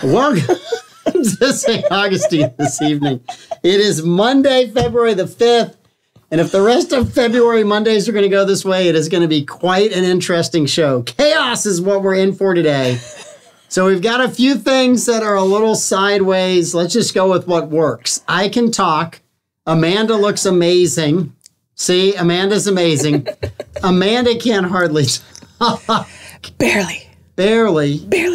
Welcome to St. Augustine this evening. It is Monday, February the 5th. And if the rest of February Mondays are going to go this way, it is going to be quite an interesting show. Chaos is what we're in for today. So we've got a few things that are a little sideways. Let's just go with what works. I can talk. Amanda looks amazing. See, Amanda's amazing. Amanda can't hardly talk. Barely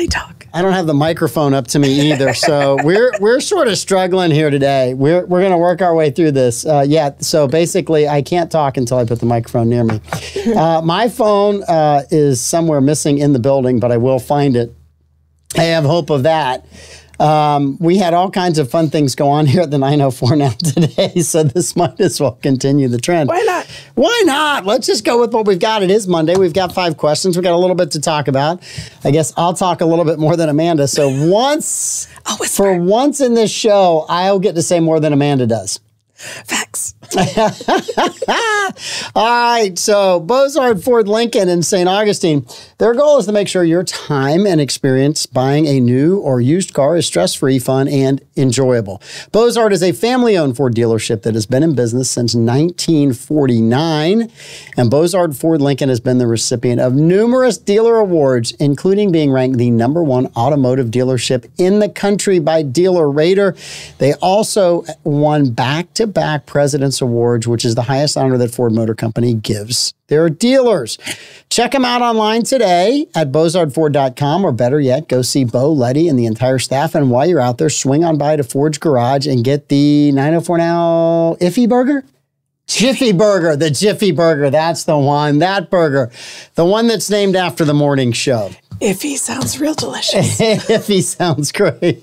talk. I don't have the microphone up to me either, so we're sort of struggling here today. We're going to work our way through this. So basically, I can't talk until I put the microphone near me. My phone is somewhere missing in the building, but I will find it. I have hope of that. We had all kinds of fun things go on here at the 904 now today, so this might as well continue the trend. Why not? Why not? Let's just go with what we've got. It is Monday. We've got 5 questions. We've got a little bit to talk about. I guess I'll talk a little bit more than Amanda. So for once in this show, I'll get to say more than Amanda does. Facts. All right, so Bozard Ford Lincoln in St. Augustine, their goal is to make sure your time and experience buying a new or used car is stress-free, fun, and enjoyable. Bozard is a family-owned Ford dealership that has been in business since 1949, and Bozard Ford Lincoln has been the recipient of numerous dealer awards, including being ranked the #1 automotive dealership in the country by Dealer Rater. They also won back-to-back President's Awards, which is the highest honor that Ford Motor Company gives their dealers. Check them out online today at bozardford.com, or better yet, go see Bo, Letty, and the entire staff. And while you're out there, swing on by to Ford's Garage and get the 904 Now Iffy Burger? Jiffy Burger, the Jiffy Burger. That's the one, that burger. The one that's named after the morning show. Iffy sounds real delicious. Iffy sounds great.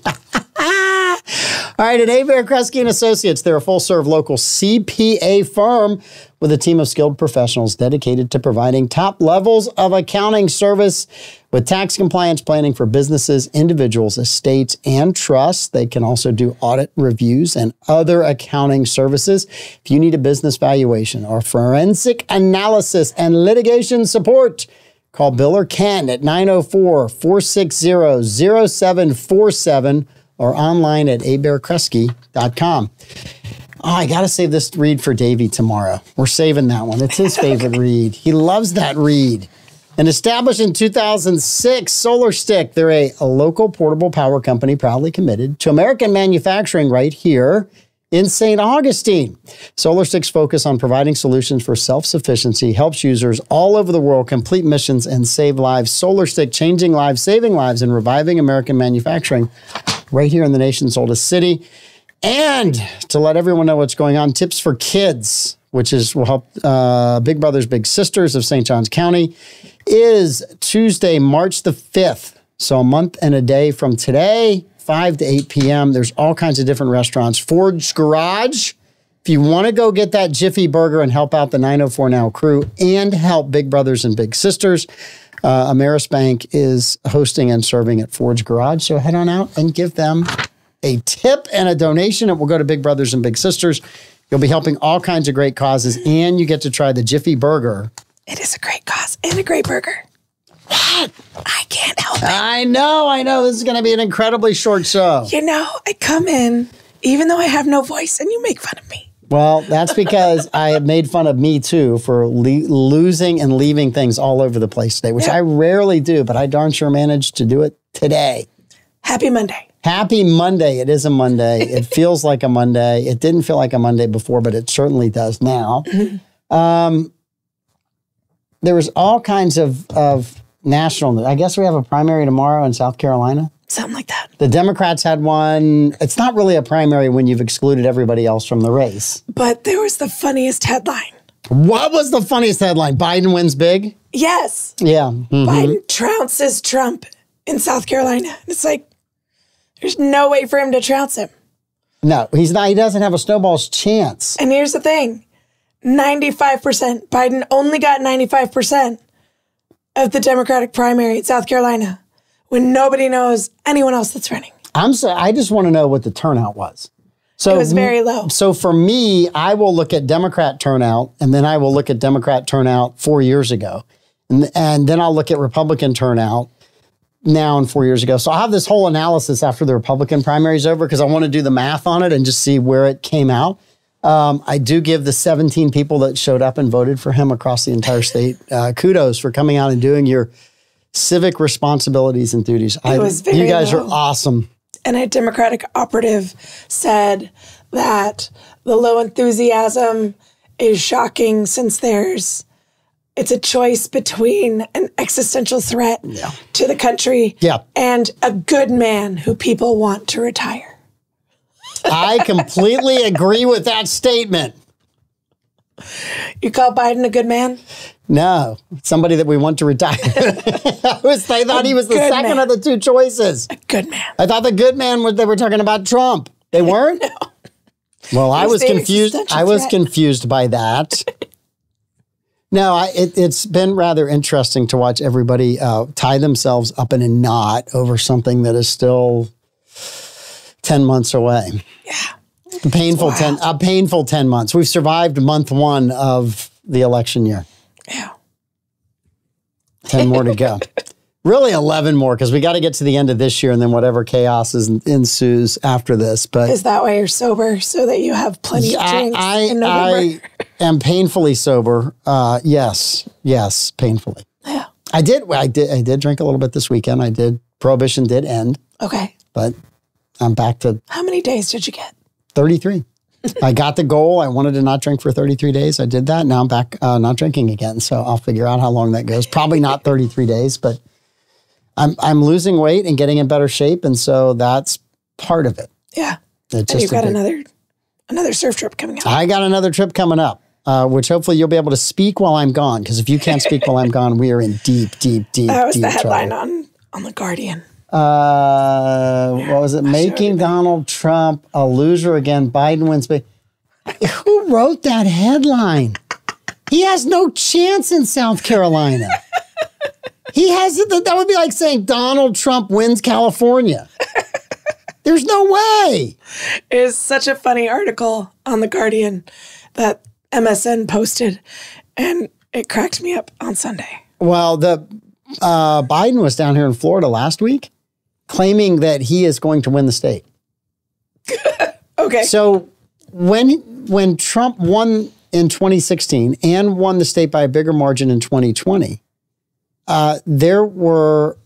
All right, at Hebert, Kresge & Associates, they're a full-serve local CPA firm with a team of skilled professionals dedicated to providing top levels of accounting service with tax compliance planning for businesses, individuals, estates, and trusts. They can also do audit reviews and other accounting services. If you need a business valuation or forensic analysis and litigation support, call Bill or Ken at 904-460-0747 or online at abearkresge.com. Oh, I got to save this read for Davey tomorrow. We're saving that one. It's his favorite read. He loves that read. And established in 2006, Solar Stick, they're a local portable power company proudly committed to American manufacturing right here in St. Augustine. Solar Stick's focus on providing solutions for self-sufficiency helps users all over the world complete missions and save lives. Solar Stick, changing lives, saving lives, and reviving American manufacturing right here in the nation's oldest city. And to let everyone know what's going on, Tips for Kids, which will help Big Brothers Big Sisters of St. Johns County, is Tuesday, March the 5th. So a month and a day from today, 5 to 8 p.m. There's all kinds of different restaurants. Ford's Garage, if you want to go get that Jiffy Burger and help out the 904 Now crew and help Big Brothers and Big Sisters, Ameris Bank is hosting and serving at Ford's Garage. So head on out and give them a tip and a donation. It will go to Big Brothers and Big Sisters. You'll be helping all kinds of great causes, and you get to try the Jiffy Burger. It is a great cause and a great burger. What? I can't help it. I know. This is going to be an incredibly short show. You know, I come in, even though I have no voice, and you make fun of me. Well, that's because I have made fun of me, too, for losing and leaving things all over the place today, which I rarely do, but I darn sure managed to do it today. Happy Monday. Happy Monday. It is a Monday. It feels like a Monday. It didn't feel like a Monday before, but it certainly does now. There was all kinds of national news. I guess we have a primary tomorrow in South Carolina. Something like that. The Democrats had one. It's not really a primary when you've excluded everybody else from the race. But there was the funniest headline. What was the funniest headline? Biden wins big? Yes. Yeah. Biden trounces Trump in South Carolina. It's like, there's no way for him to trounce him. No, he's not. He doesn't have a snowball's chance. And here's the thing. 95%. Biden only got 95% of the Democratic primary in South Carolina when nobody knows anyone else that's running. I just want to know what the turnout was. So it was very low. So for me, I will look at Democrat turnout, and then I will look at Democrat turnout 4 years ago. And then I'll look at Republican turnout now and 4 years ago. So I'll have this whole analysis after the Republican primary is over because I want to do the math on it and just see where it came out. I do give the 17 people that showed up and voted for him across the entire state kudos for coming out and doing your civic responsibilities and duties. You guys are awesome. And a Democratic operative said that the low enthusiasm is shocking since it's a choice between an existential threat to the country and a good man who people want to retire. I completely agree with that statement. You call Biden a good man? No, somebody that we want to retire. I thought he was the second of the two choices. A good man. I thought the good man was, they were talking about Trump. They weren't? No. Well, I was confused. I was confused by that. No, it's been rather interesting to watch everybody tie themselves up in a knot over something that is still 10 months away. Yeah. A painful 10 months. We've survived month 1 of the election year. Yeah. 10 more to go. Really 11 more because we got to get to the end of this year and then whatever chaos ensues after this. But is that why you're sober so that you have plenty of drinks in November? I am painfully sober. Yes, painfully. Yeah. I did drink a little bit this weekend. Prohibition did end. Okay. But I'm back to... How many days did you get? 33. I got the goal. I wanted to not drink for 33 days. I did that. Now I'm back not drinking again. So I'll figure out how long that goes. Probably not 33 days, but I'm losing weight and getting in better shape. And so that's part of it. Yeah. And you've got another surf trip coming up. I got another trip coming up, which hopefully you'll be able to speak while I'm gone. Because if you can't speak while I'm gone, we are in deep That was deep the headline trouble. on The Guardian. What was it? Making Donald Trump a loser again. Biden wins. Who wrote that headline? He has no chance in South Carolina. That would be like saying Donald Trump wins California. There's no way. It is such a funny article on The Guardian that MSN posted, and it cracked me up on Sunday. Well, Biden was down here in Florida last week claiming that he is going to win the state. Okay. So when Trump won in 2016 and won the state by a bigger margin in 2020, there were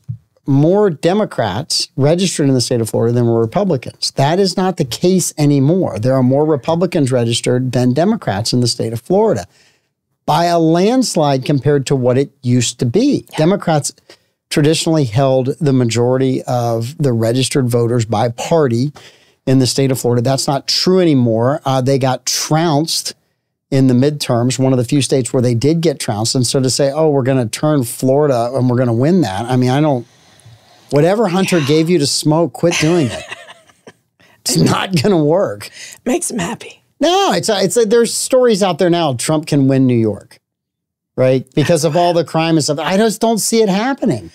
more Democrats registered in the state of Florida than were Republicans. That is not the case anymore. There are more Republicans registered than Democrats in the state of Florida by a landslide compared to what it used to be. Yeah. Democrats traditionally held the majority of the registered voters by party in the state of Florida. That's not true anymore. They got trounced in the midterms, one of the few states where they did get trounced. And so to say, oh, we're going to turn Florida and we're going to win that. I mean, whatever Hunter gave you to smoke, quit doing it. It's not going to work. Makes him happy. No, there's stories out there now. Trump can win New York, right? Because of all the crime and stuff. I just don't see it happening.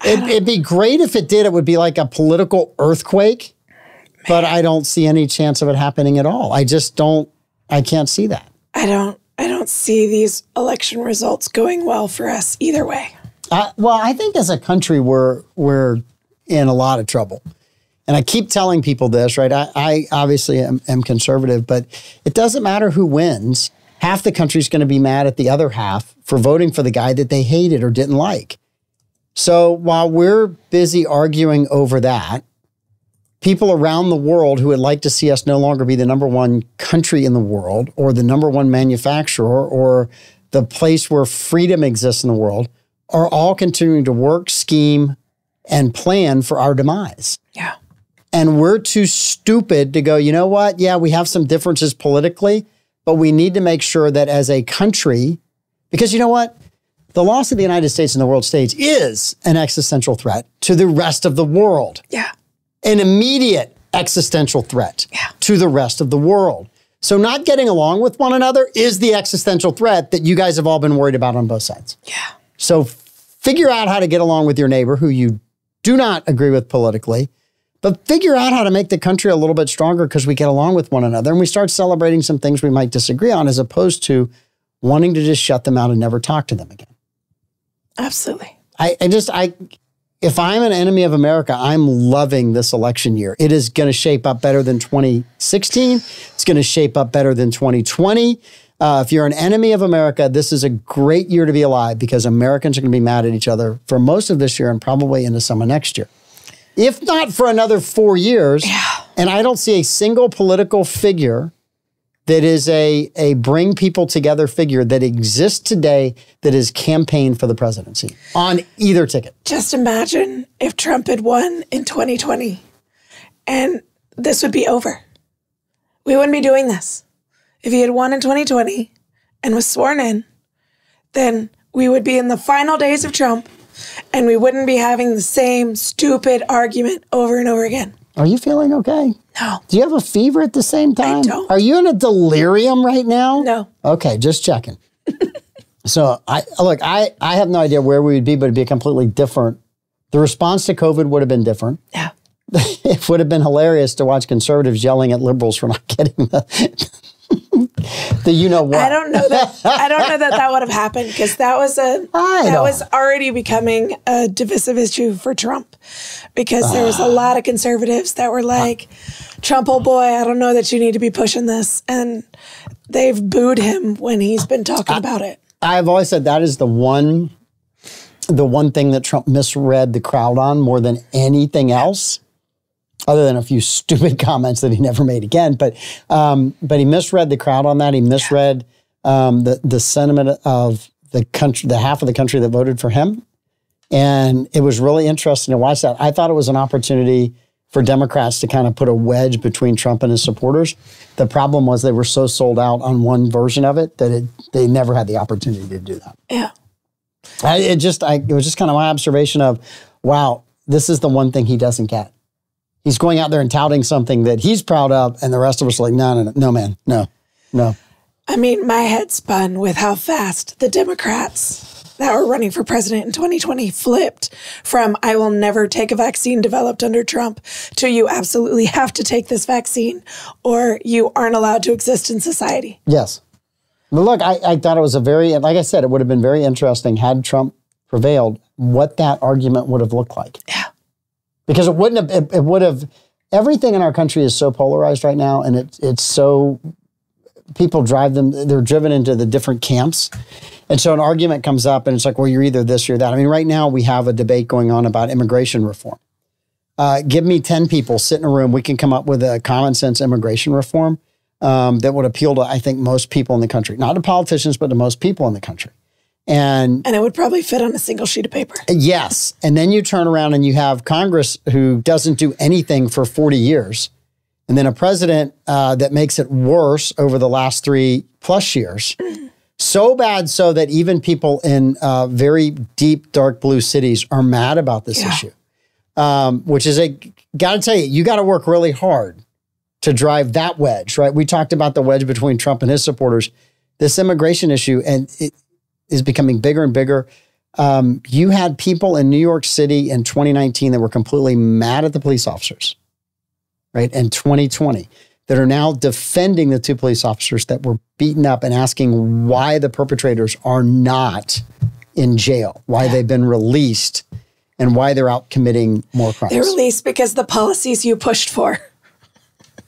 It'd be great if it did. It would be like a political earthquake, but I don't see any chance of it happening at all. I can't see that. I don't see these election results going well for us either way. Well, I think as a country, we're in a lot of trouble. And I keep telling people this, right? I obviously am conservative, but it doesn't matter who wins. Half the country's going to be mad at the other half for voting for the guy that they hated or didn't like. So while we're busy arguing over that, people around the world who would like to see us no longer be the number one country in the world or the number one manufacturer or the place where freedom exists in the world are all continuing to work, scheme, and plan for our demise. Yeah. And we're too stupid to go, you know what? Yeah, we have some differences politically, but we need to make sure that as a country, because you know what? The loss of the United States on the world stage is an existential threat to the rest of the world. Yeah. An immediate existential threat to the rest of the world. So not getting along with one another is the existential threat that you guys have all been worried about on both sides. Yeah. So figure out how to get along with your neighbor who you do not agree with politically, but figure out how to make the country a little bit stronger because we get along with one another and we start celebrating some things we might disagree on as opposed to wanting to just shut them out and never talk to them again. Absolutely. if I'm an enemy of America, I'm loving this election year. It is going to shape up better than 2016. It's going to shape up better than 2020. If you're an enemy of America, this is a great year to be alive because Americans are going to be mad at each other for most of this year and probably into some of next year. If not for another 4 years, and I don't see a single political figure that is a bring people together figure that exists today that is campaigned for the presidency on either ticket. Just imagine if Trump had won in 2020 and this would be over. We wouldn't be doing this. If he had won in 2020 and was sworn in, then we would be in the final days of Trump and we wouldn't be having the same stupid argument over and over again. Are you feeling okay? No. Do you have a fever at the same time? I don't. Are you in a delirium right now? No. Okay, just checking. So, I have no idea where we would be, but it'd be completely different. The response to COVID would have been different. Yeah. It would have been hilarious to watch conservatives yelling at liberals for not getting the you know what. I don't know that would have happened because that was already becoming a divisive issue for Trump because there was a lot of conservatives that were like, Trump, oh boy, I don't know that you need to be pushing this. And they've booed him when he's been talking about it. I've always said that is the one thing that Trump misread the crowd on more than anything else. Other than a few stupid comments that he never made again. But he misread the crowd on that. He misread the sentiment of the country, the half of the country that voted for him. And it was really interesting to watch that. I thought it was an opportunity for Democrats to kind of put a wedge between Trump and his supporters. The problem was they were so sold out on one version of it that they never had the opportunity to do that. Yeah. It was just kind of my observation of, wow, this is the one thing he doesn't get. He's going out there and touting something that he's proud of, and the rest of us are like, no, man, no. I mean, my head spun with how fast the Democrats that were running for president in 2020 flipped from I will never take a vaccine developed under Trump to you absolutely have to take this vaccine or you aren't allowed to exist in society. Yes. But look, I thought it was like I said, it would have been very interesting had Trump prevailed, what that argument would have looked like. Yeah. Because it would have, everything in our country is so polarized right now, and it's so, people they're driven into the different camps. And so an argument comes up, and it's like, well, you're either this or that. I mean, right now we have a debate going on about immigration reform. Give me 10 people, sit in a room, we can come up with a common sense immigration reform that would appeal to, I think, most people in the country. Not to politicians, but to most people in the country. And it would probably fit on a single sheet of paper. Yes. And then you turn around and you have Congress who doesn't do anything for 40 years. And then a president that makes it worse over the last 3+ years. So bad so that even people in very deep, dark blue cities are mad about this issue. Which is got to tell you, you got to work really hard to drive that wedge, right? We talked about the wedge between Trump and his supporters. This immigration issue, and it is becoming bigger and bigger. You had people in New York City in 2019 that were completely mad at the police officers, right? In 2020, that are now defending the 2 police officers that were beaten up and asking why the perpetrators are not in jail, why they've been released, and why they're out committing more crimes. They're released because the policies you pushed for.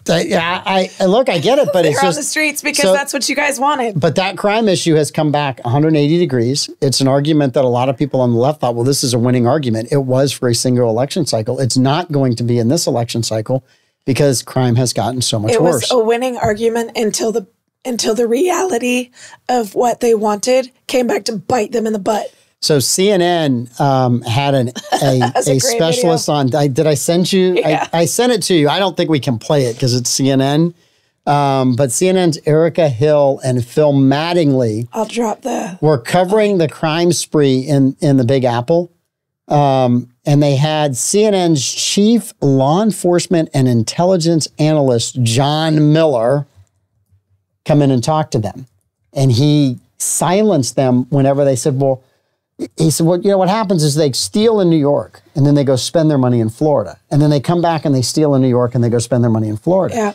Look, I get it, but it's just on the streets because that's what you guys wanted. But that crime issue has come back 180 degrees. It's an argument that a lot of people on the left thought, well, this is a winning argument. It was for a single election cycle. It's not going to be in this election cycle because crime has gotten so much worse. It was a winning argument until the reality of what they wanted came back to bite them in the butt. So CNN had a specialist video. on. Did I send you? Yeah. I sent it to you. I don't think we can play it because it's CNN. But CNN's Erica Hill and Phil Mattingly. I'll drop were covering the crime spree in the Big Apple. And they had CNN's chief law enforcement and intelligence analyst, John Miller, come in and talk to them. And he silenced them whenever they said, well, he said, well, you know, what happens is they steal in New York and then they go spend their money in Florida. And then they come back and they steal in New York and they go spend their money in Florida. Yeah.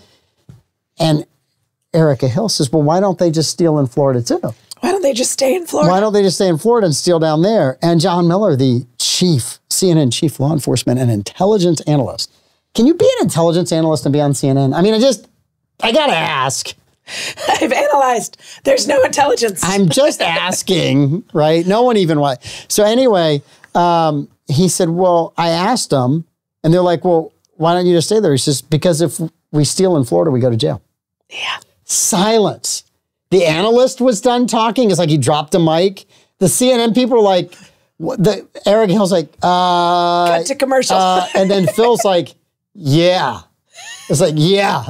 And Erica Hill says, well, why don't they just steal in Florida too? Well, Why don't they just stay in Florida? Why don't they just stay in Florida and steal down there? And John Miller, the CNN chief law enforcement and intelligence analyst. Can you be an intelligence analyst and be on CNN? I mean, I got to ask. I've analyzed. There's no intelligence. I'm just asking, right? No one even why. So anyway, he said, well, I asked them, and they're like, well, why don't you just stay there? He says, because if we steal in Florida, we go to jail. Yeah. Silence. The analyst was done talking. It's like he dropped the mic. The CNN people were like, Eric Hill's like, cut to commercial. And then Phil's like, yeah. It's like, yeah.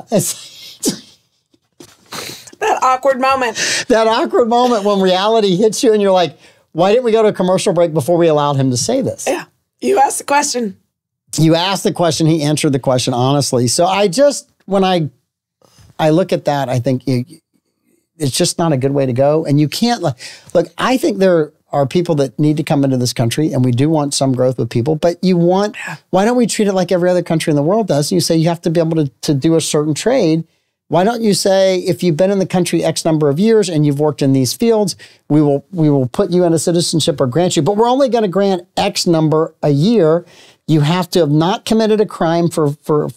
That awkward moment. That awkward moment when reality hits you and you're like, why didn't we go to a commercial break before we allowed him to say this? Yeah. You asked the question. You asked the question. He answered the question honestly. So when I look at that, I think it's just not a good way to go. And you can't, look, I think there are people that need to come into this country, and we do want some growth with people, but why don't we treat it like every other country in the world does? You say you have to be able to do a certain trade. Why don't you say, if you've been in the country X number of years and you've worked in these fields, we will put you into citizenship or grant you, but we're only going to grant X number a year. You have to have not committed a crime for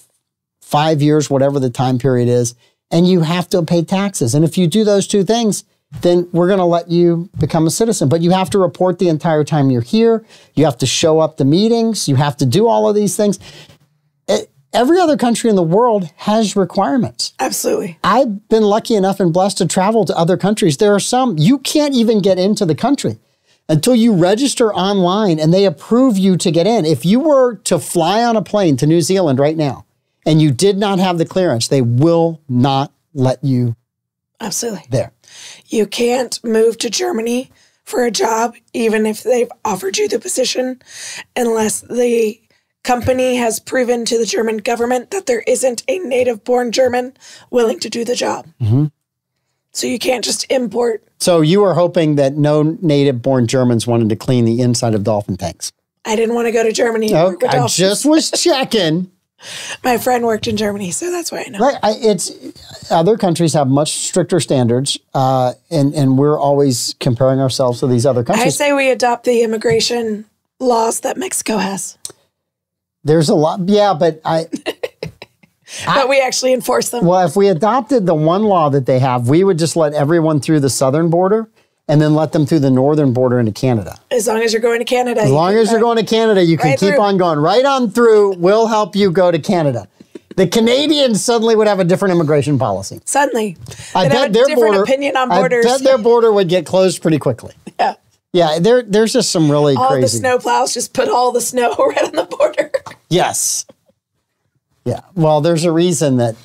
5 years, whatever the time period is, and you have to pay taxes. And if you do those two things, then we're going to let you become a citizen. But you have to report the entire time you're here. You have to show up to meetings. You have to do all of these things. Every other country in the world has requirements. Absolutely. I've been lucky enough and blessed to travel to other countries. There are some, you can't even get into the country until you register online and they approve you to get in. If you were to fly on a plane to New Zealand right now and you did not have the clearance, they will not let you Absolutely. there. You can't move to Germany for a job, even if they've offered you the position, unless the company has proven to the German government that there isn't a native-born German willing to do the job. Mm-hmm. So you can't just import. So you were hoping that no native-born Germans wanted to clean the inside of dolphin tanks. I didn't want to go to Germany. Okay, I just was checking. My friend worked in Germany, so that's why I know. Right. Other countries have much stricter standards, and we're always comparing ourselves to these other countries. I say we adopt the immigration laws that Mexico has. There's a lot, yeah, but but we actually enforce them. Well, if we adopted the one law that they have, we would just let everyone through the southern border and then let them through the northern border into Canada. As long as you're going to Canada. As long as you're going to Canada, you can keep on going right on through. We'll help you go to Canada. The Canadians suddenly would have a different immigration policy. Suddenly. I bet their border, opinion on borders. I bet their border would get closed pretty quickly. Yeah. Yeah, there's just some really all crazy. The snow plows just put all the snow right on the border. Yes. Yeah. Well, there's a reason that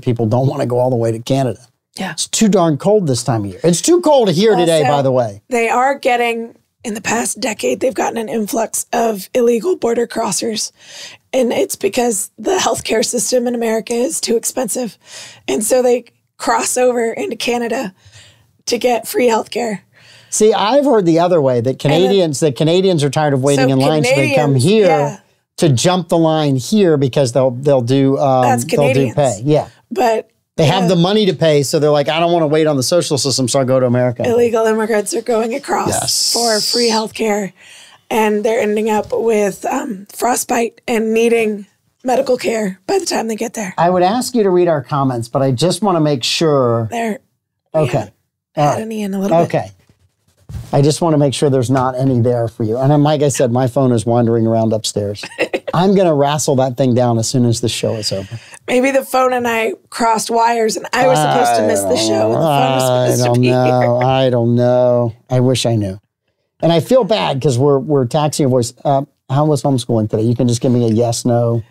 people don't want to go all the way to Canada. Yeah. It's too darn cold this time of year. It's too cold here today, by the way. They are getting, in the past decade, they've gotten an influx of illegal border crossers. And it's because the healthcare system in America is too expensive. And so they cross over into Canada to get free healthcare. See, I've heard the other way, that Canadians are tired of waiting in line, so they come here to jump the line here because they'll do pay. Yeah. But they have the money to pay, so they're like, I don't want to wait on the social system, so I'll go to America. Illegal immigrants are going across for free health care, and they're ending up with frostbite and needing medical care by the time they get there. I would ask you to read our comments, but I just want to make sure. Okay. Add any in a little bit. Okay. I just want to make sure there's not any there for you. And like I said, my phone is wandering around upstairs. I'm going to wrestle that thing down as soon as the show is over. Maybe the phone and I crossed wires and I was supposed to miss the show. And the phone was supposed to be here. I don't know. I wish I knew. And I feel bad because we're taxing your voice. How was homeschooling today? You can just give me a yes, no.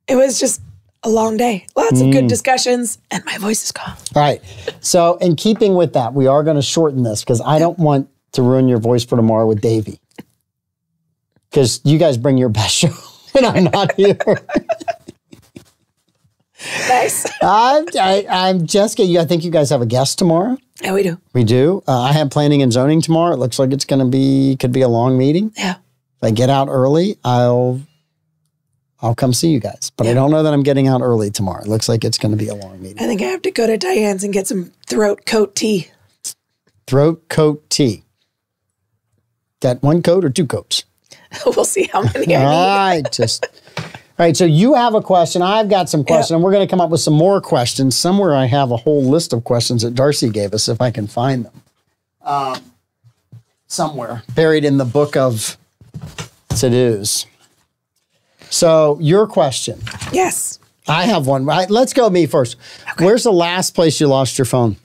It was just a long day. Lots of good discussions, and my voice is gone. All right. So in keeping with that, we are going to shorten this because I don't want to ruin your voice for tomorrow with Davey. Because you guys bring your best show when I'm not here. Nice. I'm Jessica. I think you guys have a guest tomorrow. Yeah, we do. We do. I have planning and zoning tomorrow. It looks like it's going to could be a long meeting. Yeah. If I get out early, I'll come see you guys. But I don't know that I'm getting out early tomorrow. It looks like it's going to be a long meeting. I think I have to go to Diane's and get some throat coat tea. throat coat tea. Got one coat or two coats? We'll see how many I All need. right, all right, so you have a question. I've got some questions. And we're going to come up with some more questions. Somewhere I have a whole list of questions that Darcy gave us, if I can find them. Somewhere buried in the book of to-dos. So your question. Yes. I have one. Right, let's go me first. Okay. Where's the last place you lost your phone?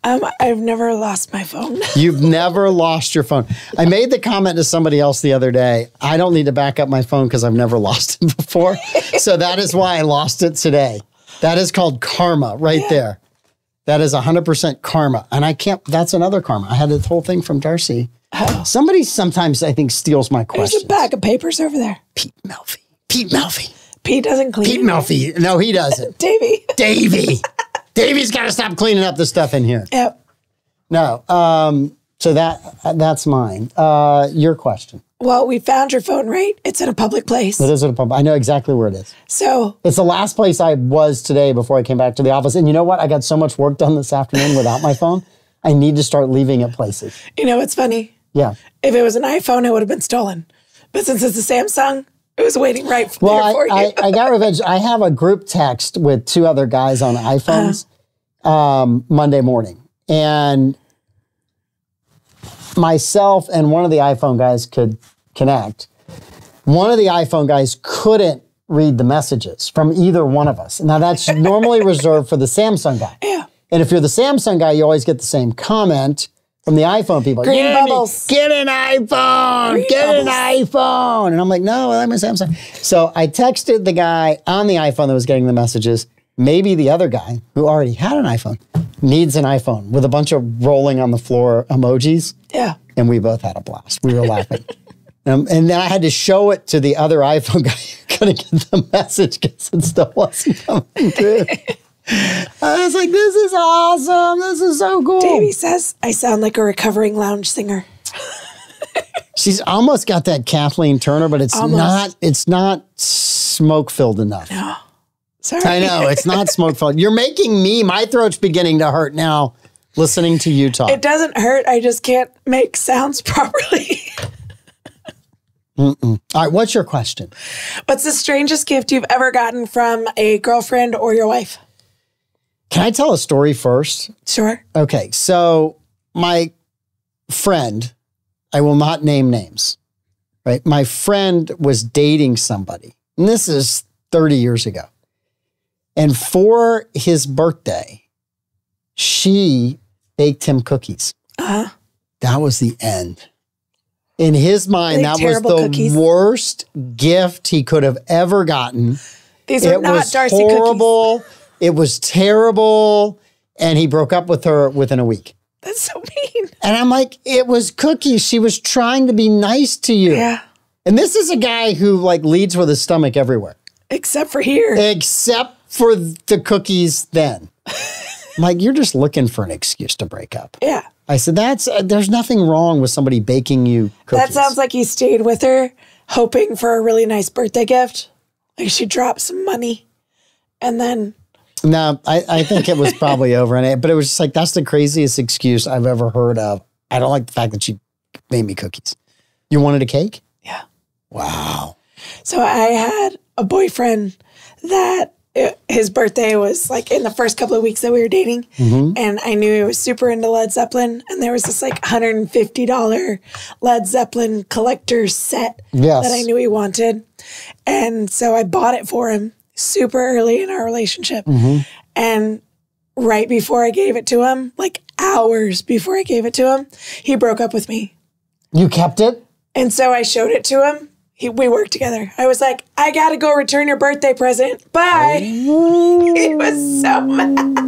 I've never lost my phone. You've never lost your phone. I made the comment to somebody else the other day. I don't need to back up my phone because I've never lost it before. So that is why I lost it today. That is called karma right there. That is 100% karma. And I can't, that's another karma. I had this whole thing from Darcy. Oh. Somebody sometimes, I think, steals my questions. There's a bag of papers over there. Pete Melfi. Pete Melfi. Pete doesn't clean. Pete Melfi. No, he doesn't. Davey. Davey's got to stop cleaning up the stuff in here. Yep. No. So that's mine. Your question. Well, we found your phone, right? It's in a public place. It is in a public. I know exactly where it is. So it's the last place I was today before I came back to the office. And you know what? I got so much work done this afternoon without my phone. I need to start leaving it places. You know what's funny? Yeah. If it was an iPhone, it would have been stolen. But since it's a Samsung, it was waiting right there for you. I got revenge. I have a group text with two other guys on iPhones Monday morning. And myself and one of the iPhone guys could connect. One of the iPhone guys couldn't read the messages from either one of us. Now, that's normally reserved for the Samsung guy. Yeah. And if you're the Samsung guy, you always get the same comment from the iPhone people. Green bubbles. Get an iPhone. Get an iPhone. And I'm like, no, I'm a Samsung. So I texted the guy on the iPhone that was getting the messages. Maybe the other guy who already had an iPhone needs an iPhone with a bunch of rolling on the floor emojis. Yeah. And we both had a blast. We were laughing. And then I had to show it to the other iPhone guy who couldn't get the message because it still wasn't coming through. I was like, this is awesome. This is so cool. Davey says I sound like a recovering lounge singer. She's almost got that Kathleen Turner, but it's not smoke-filled enough. No. Sorry. I know, it's not smoke-filled. You're making my throat's beginning to hurt now listening to you talk. It doesn't hurt. I just can't make sounds properly. All right, what's your question? What's the strangest gift you've ever gotten from a girlfriend or your wife? Can I tell a story first? Sure. Okay, so my friend, I will not name names, right? My friend was dating somebody, and this is 30 years ago. And for his birthday, she baked him cookies. Uh-huh. That was the end. In his mind, that was the cookies. worst gift he could have ever gotten. These are not Darcy horrible. cookies. It was terrible. And he broke up with her within a week. That's so mean. And I'm like, it was cookies. She was trying to be nice to you. Yeah. And this is a guy who leads with his stomach everywhere. Except for here. Except for the cookies then. I'm like, you're just looking for an excuse to break up. Yeah. I said, there's nothing wrong with somebody baking you cookies. That sounds like he stayed with her hoping for a really nice birthday gift. Like she dropped some money and then... No, I think it was probably over. But it was just like, that's the craziest excuse I've ever heard of. I don't like the fact that she made me cookies. You wanted a cake? Yeah. Wow. So I had a boyfriend that his birthday was like in the first couple of weeks that we were dating. Mm-hmm. And I knew he was super into Led Zeppelin. And there was this like $150 Led Zeppelin collector's set that I knew he wanted. And so I bought it for him super early in our relationship. Mm-hmm. And right before I gave it to him, like hours before I gave it to him, he broke up with me. You kept it? And so I showed it to him. We worked together. I was like, I got to go return your birthday present. Bye. He was so mad.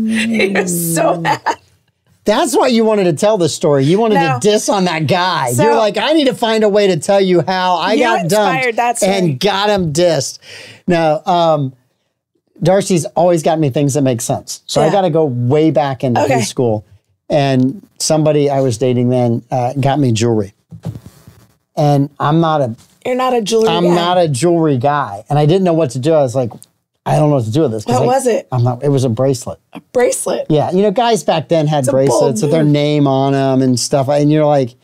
He was so mad. That's why you wanted to tell the story. You wanted to diss on that guy. So, you're like, I need to find a way to tell you how I got dumped and got him dissed. Now, Darcy's always got me things that make sense. So I got to go way back into high school. And somebody I was dating then got me jewelry. And I'm not a... You're not a jewelry guy. I'm not a jewelry guy. And I didn't know what to do. I was like, I don't know what to do with this. What was it? It was a bracelet. A bracelet? Yeah. You know, guys back then had bracelets with their name on them and stuff. And you're like,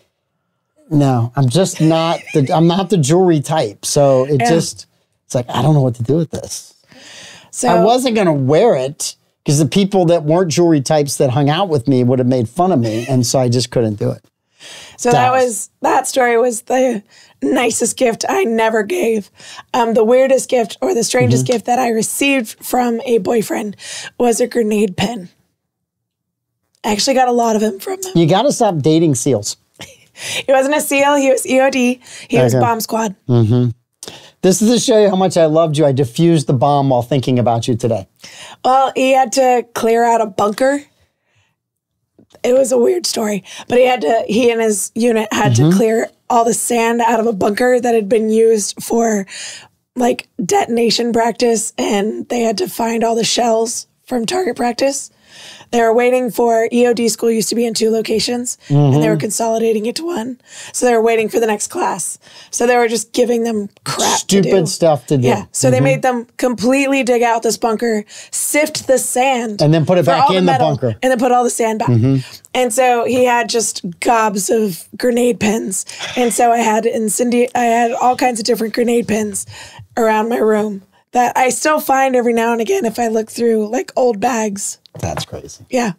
no, I'm just not I'm not the jewelry type. So it's like, I don't know what to do with this. So I wasn't going to wear it because the people that weren't jewelry types that hung out with me would have made fun of me. And so I just couldn't do it. So that story was the nicest gift I never gave. The weirdest gift or the strangest gift that I received from a boyfriend was a grenade pen. I actually got a lot of them from him. You got to stop dating SEALs. He wasn't a SEAL. He was EOD. He was bomb squad. This is to show you how much I loved you. I diffused the bomb while thinking about you today. Well, he had to clear out a bunker. It was a weird story, but he and his unit had to clear all the sand out of a bunker that had been used for like detonation practice, and they had to find all the shells from target practice. They were waiting for EOD school used to be in 2 locations, and they were consolidating it to 1. So they were waiting for the next class. So they were just giving them crap Stupid stuff to do. Yeah. So they made them completely dig out this bunker, sift the sand. And then put it back in the bunker. And then put all the sand back. And so he had just gobs of grenade pens. And so I had all kinds of different grenade pens around my room that I still find every now and again if I look through like old bags. That's crazy. Yeah.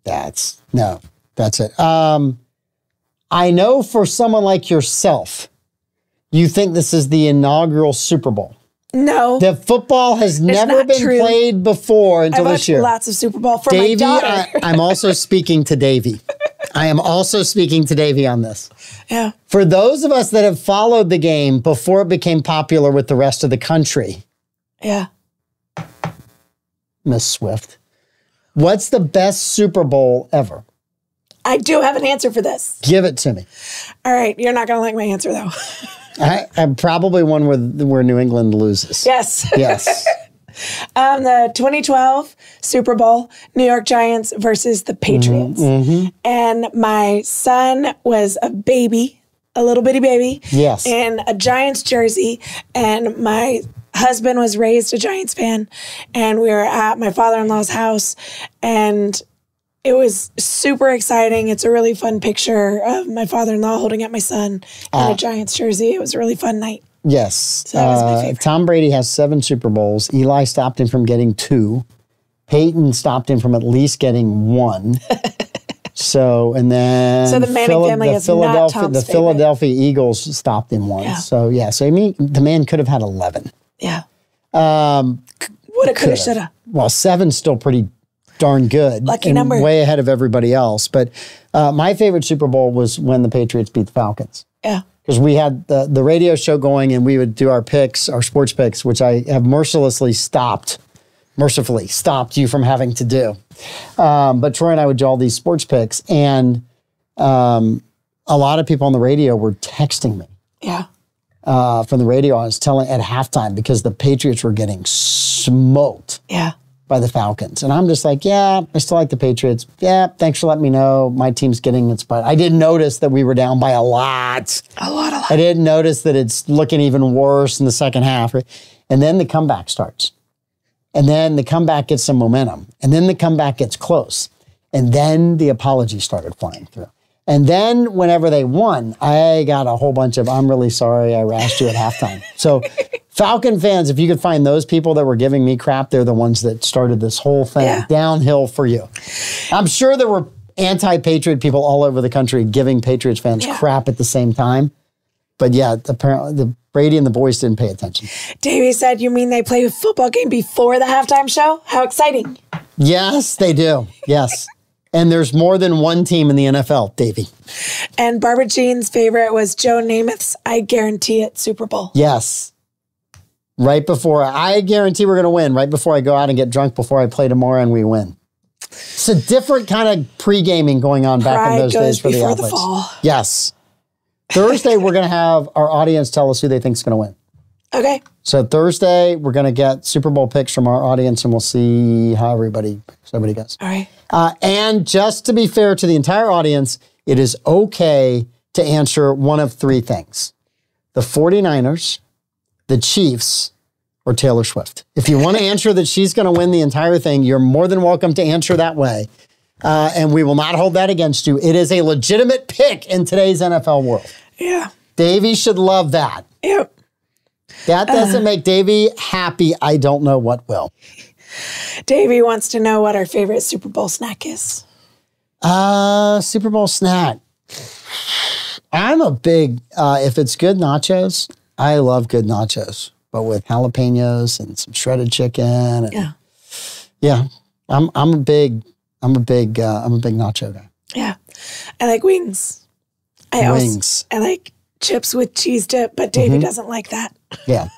That's it. I know for someone like yourself, you think this is the inaugural Super Bowl. No. The football has never been played before until this year. Lots of Super Bowl for Davey, my daughter. I'm also speaking to Davey. I am also speaking to Davey on this. Yeah. For those of us that have followed the game before it became popular with the rest of the country. Yeah. Miss Swift. What's the best Super Bowl ever? I do have an answer for this. Give it to me. All right. You're not going to like my answer, though. I'm probably one where New England loses. Yes. Yes. The 2012 Super Bowl, New York Giants versus the Patriots. And my son was a baby, a little bitty baby. Yes. In a Giants jersey. And my husband was raised a Giants fan, and we were at my father-in-law's house, and it was super exciting. It's a really fun picture of my father-in-law holding up my son in a Giants jersey. It was a really fun night. Yes. So that was my favorite. Tom Brady has 7 Super Bowls. Eli stopped him from getting 2. Peyton stopped him from at least getting 1. So the Manning family is not Tom's the Philadelphia Eagles stopped him once. Yeah. So I mean, the man could have had 11. Yeah. Woulda, coulda, shoulda. Well, 7's still pretty darn good. Lucky number. Way ahead of everybody else. But my favorite Super Bowl was when the Patriots beat the Falcons. Yeah. Because we had the radio show going and we would do our picks, our sports picks, which I have mercifully stopped you from having to do. But Troy and I would do all these sports picks, and a lot of people on the radio were texting me. Yeah. From the radio, I was telling at halftime because the Patriots were getting smoked. Yeah. By the Falcons. And I'm just like, yeah, I still like the Patriots. Yeah, thanks for letting me know. My team's getting inspired. I didn't notice that we were down by a lot. A lot. I didn't notice that it's looking even worse in the second half. And then the comeback starts. And then the comeback gets some momentum. And then the comeback gets close. And then the apologies started flying through. And then whenever they won, I got a whole bunch of, I'm really sorry I rashed you at halftime. So Falcon fans, if you could find those people that were giving me crap, they're the ones that started this whole thing downhill for you. I'm sure there were anti-Patriot people all over the country giving Patriots fans crap at the same time. But yeah, apparently the Brady and the boys didn't pay attention. Davey said, you mean they play a football game before the halftime show? How exciting. Yes, they do. Yes. And there's more than one team in the NFL, Davey. And Barbara Jean's favorite was Joe Namath's I Guarantee It Super Bowl. Yes. Right before, I guarantee we're going to win. Right before I go out and get drunk before I play tomorrow and we win. It's a different kind of pre-gaming going on back in those days for the athletes. The fall. Yes. Thursday, we're going to have our audience tell us who they think is going to win. Okay. So Thursday, we're going to get Super Bowl picks from our audience, and we'll see how everybody goes. All right. And just to be fair to the entire audience, it is okay to answer one of 3 things. The 49ers, the Chiefs, or Taylor Swift? If you want to answer that she's going to win the entire thing, you're more than welcome to answer that way. And we will not hold that against you. It is a legitimate pick in today's NFL world. Yeah. Davey should love that. Yep. That doesn't make Davey happy. I don't know what will. Davey wants to know what our favorite Super Bowl snack is. Super Bowl snack. I'm a big, if it's good nachos, I love good nachos, but with jalapenos and some shredded chicken. And yeah. I'm a big nacho guy. Yeah. I like wings. I like chips with cheese dip, but Davey doesn't like that. Yeah.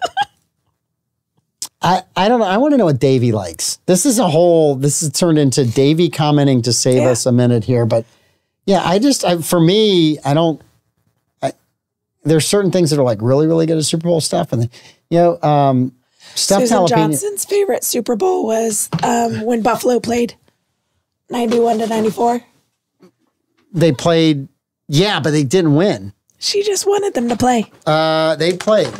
I don't know. I want to know what Davey likes. This is turned into Davey commenting to save us a minute here. But yeah, for me, there's certain things that are like really, really good at Super Bowl stuff. And, stuffed Susan jalapeno. Johnson's favorite Super Bowl was when Buffalo played 91-94. They played, but they didn't win. She just wanted them to play. They played.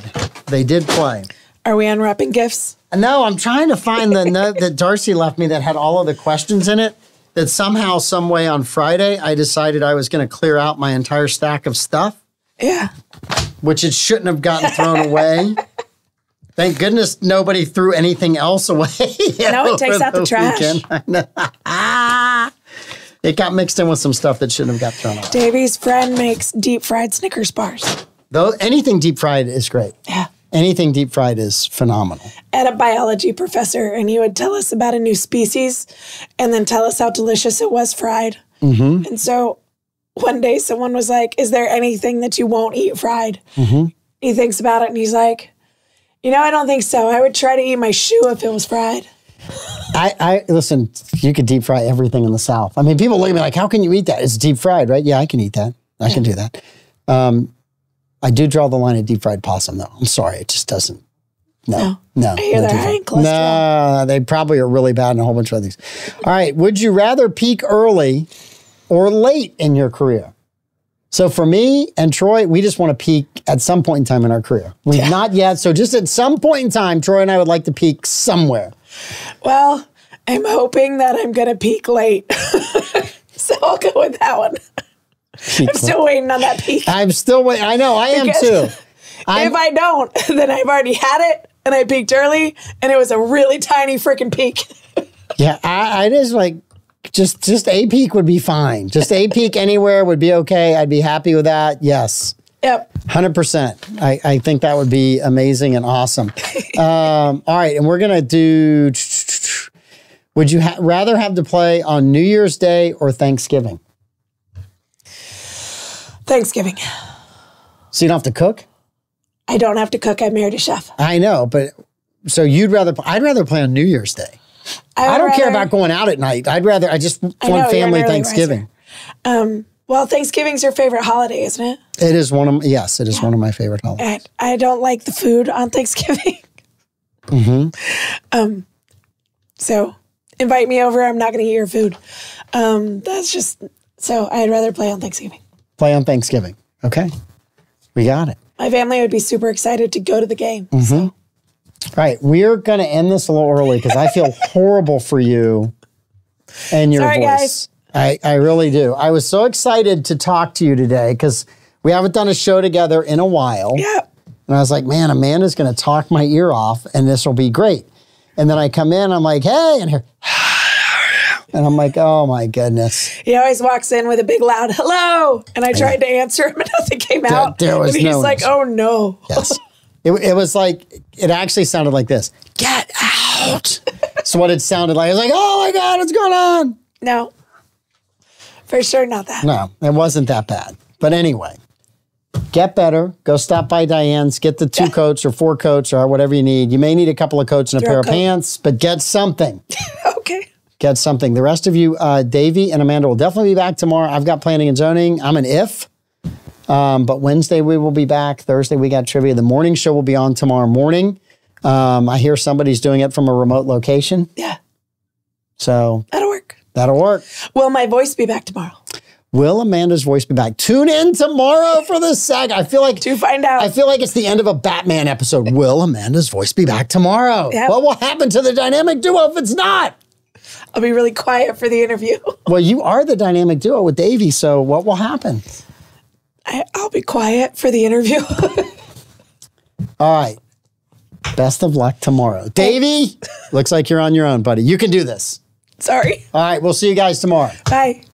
They did play. Are we unwrapping gifts? No, I'm trying to find the note that Darcy left me that had all of the questions in it. That somehow, some way on Friday, I decided I was going to clear out my entire stack of stuff. Yeah. Which it shouldn't have gotten thrown away. Thank goodness nobody threw anything else away. No, it takes out the trash. It got mixed in with some stuff that shouldn't have got thrown away. Davey's friend makes deep fried Snickers bars. Though anything deep fried is great. Yeah. Anything deep fried is phenomenal. I had a biology professor, and he would tell us about a new species and then tell us how delicious it was fried. Mm-hmm. And so one day someone was like, is there anything that you won't eat fried? Mm-hmm. He thinks about it, and he's like, I don't think so. I would try to eat my shoe if it was fried. I listen, you could deep fry everything in the South. I mean, people look at me like, how can you eat that? It's deep fried, right? Yeah, I can eat that. I can do that. I do draw the line at deep fried possum, though. I'm sorry. It just doesn't. No. I hear they're high in cholesterol. No, they probably are really bad in a whole bunch of other things. All right. Would you rather peak early or late in your career? So for me and Troy, we just want to peak at some point in time in our career. We've not yet. So just at some point in time, Troy and I would like to peak somewhere. Well, I'm hoping that I'm going to peak late. So I'll go with that one. I'm still waiting on that peak. I'm still waiting. I know. I am too. If I don't, then I've already had it and I peaked early and it was a really tiny freaking peak. Yeah, I just like, just a peak would be fine. Just a peak anywhere would be okay. I'd be happy with that. Yes. Yep. 100%. I think that would be amazing and awesome. All right. And we're going to do, would you rather have to play on New Year's Day or Thanksgiving? Thanksgiving. So you don't have to cook? I don't have to cook. I married a chef. I know, but so I'd rather play on New Year's Day. I don't care about going out at night. I just want family Thanksgiving. Well, Thanksgiving's your favorite holiday, isn't it? It is one of my favorite holidays. I don't like the food on Thanksgiving. Mm-hmm. So invite me over. I'm not going to eat your food. So I'd rather play on Thanksgiving. Play on Thanksgiving. Okay. We got it. My family would be super excited to go to the game. Mm-hmm. So. All right. We're going to end this a little early because I feel horrible for you and your Sorry, voice. Guys. I really do. I was so excited to talk to you today because we haven't done a show together in a while. Yeah. And I was like, man, Amanda's going to talk my ear off and this will be great. And then I come in, I'm like, hey, and here. And I'm like, oh my goodness. He always walks in with a big loud hello. And I tried to answer him and nothing came out. There was and he's like, oh no. Yes. It was like, it actually sounded like this. Get out. That's what it sounded like. I was like, oh my God, what's going on? No. For sure not that. No, it wasn't that bad. But anyway, get better. Go stop by Diane's. Get the 2 coats or 4 coats or whatever you need. You may need a couple of coats and a pair of pants, but get something. Okay. Get something. The rest of you, Davey and Amanda will definitely be back tomorrow. I've got planning and zoning. I'm an if. But Wednesday we will be back. Thursday we got trivia. The morning show will be on tomorrow morning. I hear somebody's doing it from a remote location. Yeah. So that'll work. That'll work. Will my voice be back tomorrow? Will Amanda's voice be back? Tune in tomorrow for the SAG. I feel like To find out. I feel like it's the end of a Batman episode. Will Amanda's voice be back tomorrow? Yep. What will happen to the dynamic duo if it's not? I'll be really quiet for the interview. Well, you are the dynamic duo with Davey, so what will happen? I'll be quiet for the interview. All right. Best of luck tomorrow. Davey, looks like you're on your own, buddy. You can do this. Sorry. All right, we'll see you guys tomorrow. Bye.